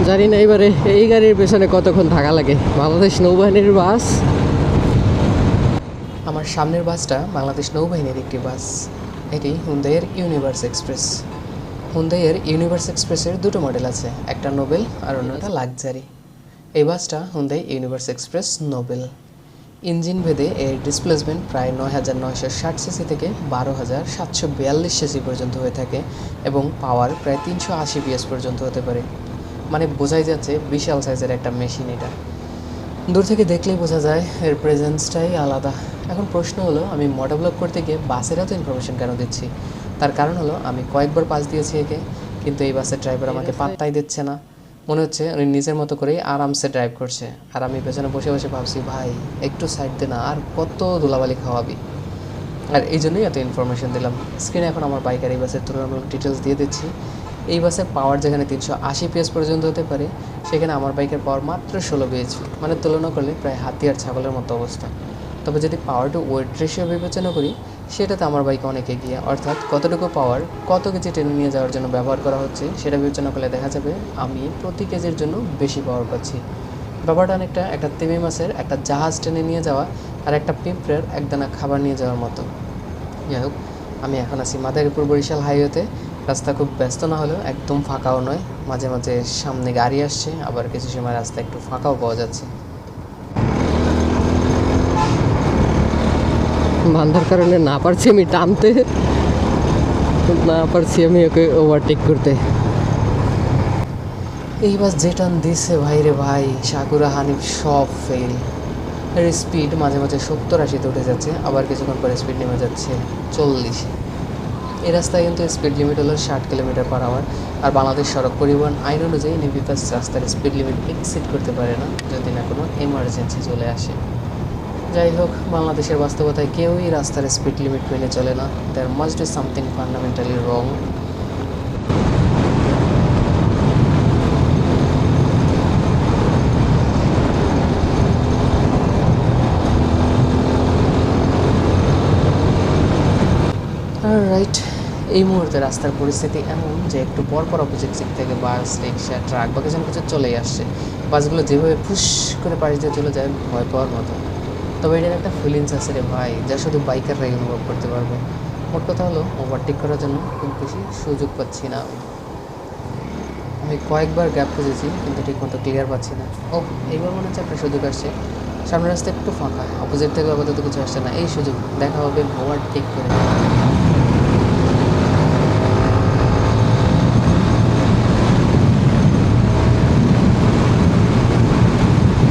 জানি না এবারে এই গাড়ির পেছনে কতক্ষণ থাকা লাগে। বাংলাদেশ নৌবাহিনীর বাস। আমার সামনের বাসটা বাংলাদেশ নৌবাহিনীর একটি বাস। এটি হুন্দাইয়ের ইউনিভার্স এক্সপ্রেস। হুন্দাইয়ের ইউনিভার্স এক্সপ্রেসের দুটো মডেল আছে, একটা নোবেল আর অন্যটা লাক্সারি। এই বাসটা Hyundai universe express Nobel. Engine ভেদে এর ডিসপ্লেসমেন্ট প্রায় ৯,৯৬০ সিসি থেকে ১২,৭৪২ সিসি পর্যন্ত হয়ে থাকে এবং পাওয়ার প্রায় ৩৮০ PS পর্যন্ত হতে পারে। মানে বোঝাই যাচ্ছে বিশাল সাইজের একটা মেশিন এটা। দূর থেকে দেখলেই বোঝা যায় এর প্রেজেন্সটাই আলাদা। এখন প্রশ্ন হলো, আমি মোটোব্লগ করতে গিয়ে বাসের এত ইনফরমেশন কেন দিচ্ছি? তার কারণ হলো, আমি কয়েকবার পাস দিয়েছি একে, কিন্তু এই বাসের ড্রাইভার আমাকে পাত্তাই দিচ্ছে না। মনে হচ্ছে উনি নিজের মতো করেই আরামসে ড্রাইভ করছে, আর আমি পেছনে বসে বসে ভাবছি, ভাই একটু সাইড দে না, আর কত ধুলাবালি খাওয়াবি। আর এই জন্যই এত ইনফরমেশন দিলাম। স্ক্রিনে এখন আমার বাইকের এই বাসের তুলনামূলক ডিটেলস দিয়ে দিচ্ছি। এই বাসের পাওয়ার যেখানে ৩৮০ PS পর্যন্ত হতে পারে, সেখানে আমার বাইকের পাওয়ার মাত্র 16 bhp, মানে তুলনা করলে প্রায় হাতি আর ছাগলের মতো অবস্থা। তবে যদি পাওয়ার টু ওয়েট রেশিও বিবেচনা করি, সেটাতে আমার বাইকে অনেক এগিয়ে। অর্থাৎ কতটুকু পাওয়ার কত কেজি টেনে নিয়ে যাওয়ার জন্য ব্যবহার করা হচ্ছে সেটা বিবেচনা করলে দেখা যাবে আমি প্রতি কেজির জন্য বেশি পাওয়ার পাচ্ছি। ব্যাপারটা অনেকটা একটা তিমি মাছের একটা জাহাজ টেনে নিয়ে যাওয়া আর একটা পিঁপড়ের একদানা খাবার নিয়ে যাওয়ার মতো। যাই হোক, আমি এখন আছি মাদারীপুর বরিশাল হাইওয়েতে। রাস্তা খুব ব্যস্ত না হলেও একদম ফাঁকাও নয়, মাঝে মাঝে সামনে গাড়ি আসছে, আবার কিছু সময় রাস্তা একটু ফাঁকাও পাওয়া যাচ্ছে। বাঁধার কারণে না পারছি আমি টানতে, না পারছি আমি ওকে ওভারটেক করতে। এই বাস যে টান দিচ্ছে ভাই রে ভাই, সাকুরা হানিফ সব ফেল। এর স্পিড মাঝে মাঝে 70-80-তে উঠে যাচ্ছে, আবার কিছুক্ষণ পরে স্পিড নেমে যাচ্ছে 40-এ। এই রাস্তায় কিন্তু স্পিড লিমিট হলো 60 কিলোমিটার/আওয়ার। আর বাংলাদেশ সড়ক পরিবহন আইন অনুযায়ী নির্বিবাদ রাস্তার স্পিড লিমিট এক্সিড করতে পারে না, যদি না কোনো এমার্জেন্সি চলে আসে। যাই হোক, বাংলাদেশের বাস্তবতায় কেউই রাস্তার স্পিড লিমিট মেনে চলে না। There must be something fundamentally wrong. Right, এই মুহূর্তে রাস্তার পরিস্থিতি এমন যে একটু পরপর অপোজিট দিক থেকে বাস, রিক্সা, ট্রাক বা কিছু কিছু চলেই আসছে। বাসগুলো যেভাবে ফুস করে পাশ দিয়ে চলে যায়, ভয় পাওয়ার মতো। তবে এটার একটা ফিলিংস আছে রে ভাই, যা শুধু বাইকাররাই অনুভব করতে পারবে। মোট কথা হলো, ওভারটেক করার জন্য খুব বেশি সুযোগ পাচ্ছি না আমি কয়েকবার গ্যাপ খুঁজেছি, কিন্তু ঠিকমতো ক্লিয়ার পাচ্ছি না। ও, এইবার মনে হচ্ছে একটা সুযোগ আসছে। সামনের রাস্তা একটু ফাঁকা, অপোজিট থেকে আপাতত কিছু আসছে না, এই সুযোগ দেখা হবে ওভারটেক করে।